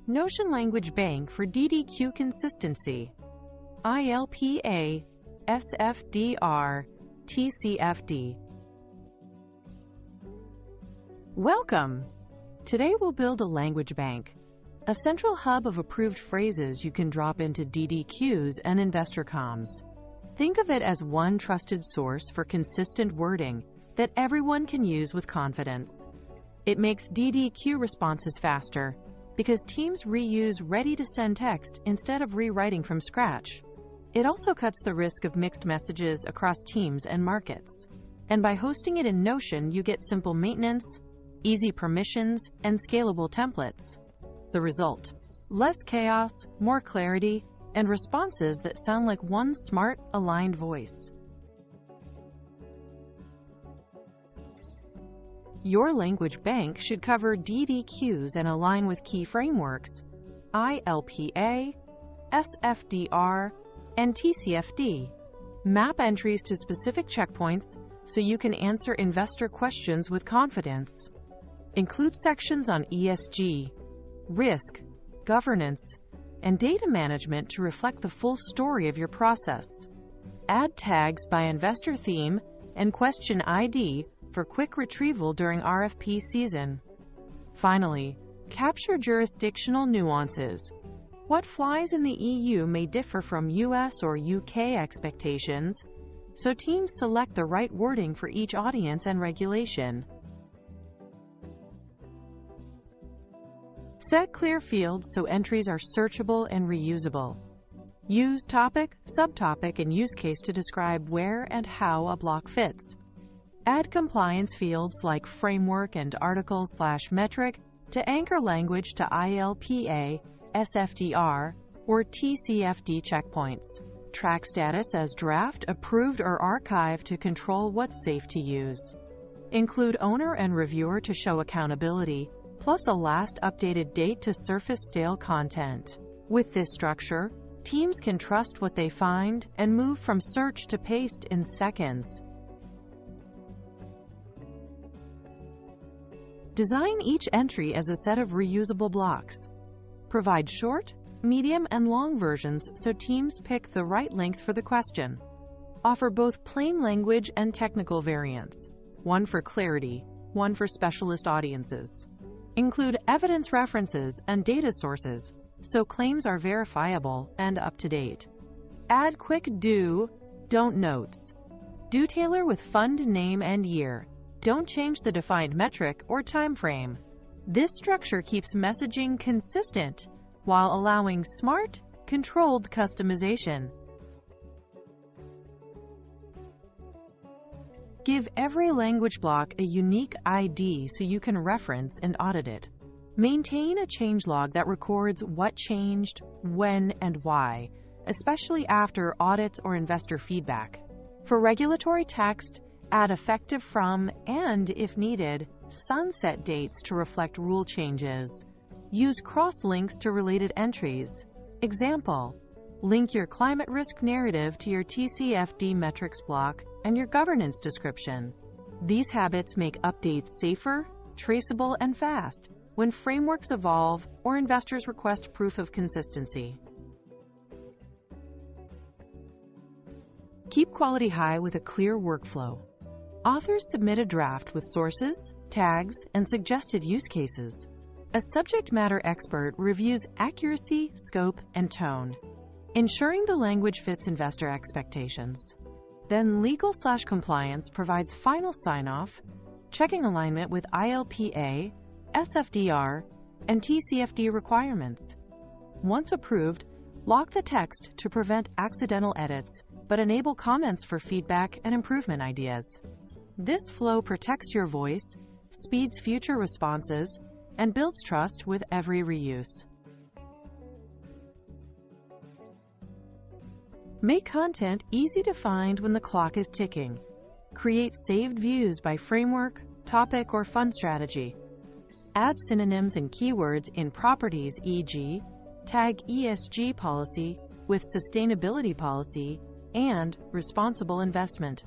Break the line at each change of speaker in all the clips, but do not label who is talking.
Notion Language Bank for DDQ consistency. ILPA, SFDR, TCFD. Welcome! Today we'll build a language bank, a central hub of approved phrases you can drop into DDQs and investor comms. Think of it as one trusted source for consistent wording that everyone can use with confidence. It makes DDQ responses faster because teams reuse ready-to-send text instead of rewriting from scratch. It also cuts the risk of mixed messages across teams and markets. And by hosting it in Notion, you get simple maintenance, easy permissions, and scalable templates. The result: less chaos, more clarity, and responses that sound like one smart, aligned voice. Your language bank should cover DDQs and align with key frameworks: ILPA, SFDR, and TCFD. Map entries to specific checkpoints so you can answer investor questions with confidence. Include sections on ESG, risk, governance, and data management to reflect the full story of your process. Add tags by investor theme and question ID for quick retrieval during RFP season. Finally, capture jurisdictional nuances. What flies in the EU may differ from US or UK expectations, so teams select the right wording for each audience and regulation. Set clear fields so entries are searchable and reusable. Use topic, subtopic, and use case to describe where and how a block fits. Add compliance fields like framework and article/metric to anchor language to ILPA, SFDR, or TCFD checkpoints. Track status as draft, approved, or archived to control what's safe to use. Include owner and reviewer to show accountability, plus a last updated date to surface stale content. With this structure, teams can trust what they find and move from search to paste in seconds. Design each entry as a set of reusable blocks. Provide short, medium, and long versions so teams pick the right length for the question. Offer both plain language and technical variants, one for clarity, one for specialist audiences. Include evidence references and data sources so claims are verifiable and up to date. Add quick do/don't notes. Do tailor with fund name and year. Don't change the defined metric or time frame. This structure keeps messaging consistent while allowing smart, controlled customization. Give every language block a unique ID so you can reference and audit it. Maintain a changelog that records what changed, when, and why, especially after audits or investor feedback. For regulatory text, add effective from and, if needed, sunset dates to reflect rule changes. Use cross-links to related entries. Example: link your climate risk narrative to your TCFD metrics block and your governance description. These habits make updates safer, traceable, and fast when frameworks evolve or investors request proof of consistency. Keep quality high with a clear workflow. Authors submit a draft with sources, tags, and suggested use cases. A subject matter expert reviews accuracy, scope, and tone, ensuring the language fits investor expectations. Then legal/compliance provides final sign-off, checking alignment with ILPA, SFDR, and TCFD requirements. Once approved, lock the text to prevent accidental edits, but enable comments for feedback and improvement ideas. This flow protects your voice, speeds future responses, and builds trust with every reuse. Make content easy to find when the clock is ticking. Create saved views by framework, topic, or fund strategy. Add synonyms and keywords in properties, e.g., tag ESG policy with sustainability policy and responsible investment.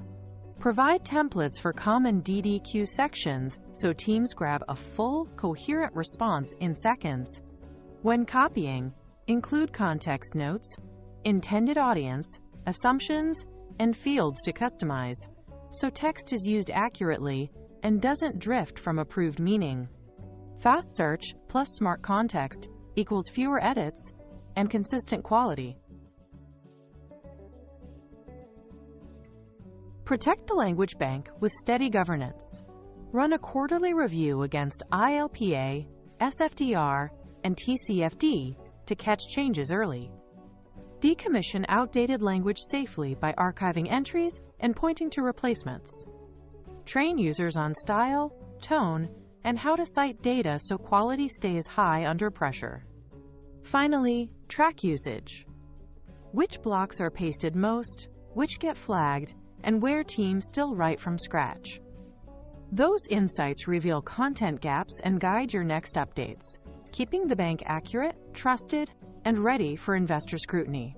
Provide templates for common DDQ sections so teams grab a full, coherent response in seconds. When copying, include context notes, intended audience, assumptions, and fields to customize, so text is used accurately and doesn't drift from approved meaning. Fast search plus smart context equals fewer edits and consistent quality. Protect the language bank with steady governance. Run a quarterly review against ILPA, SFDR, and TCFD to catch changes early. Decommission outdated language safely by archiving entries and pointing to replacements. Train users on style, tone, and how to cite data so quality stays high under pressure. Finally, track usage. Which blocks are pasted most, which get flagged, and where teams still write from scratch. Those insights reveal content gaps and guide your next updates, keeping the bank accurate, trusted, and ready for investor scrutiny.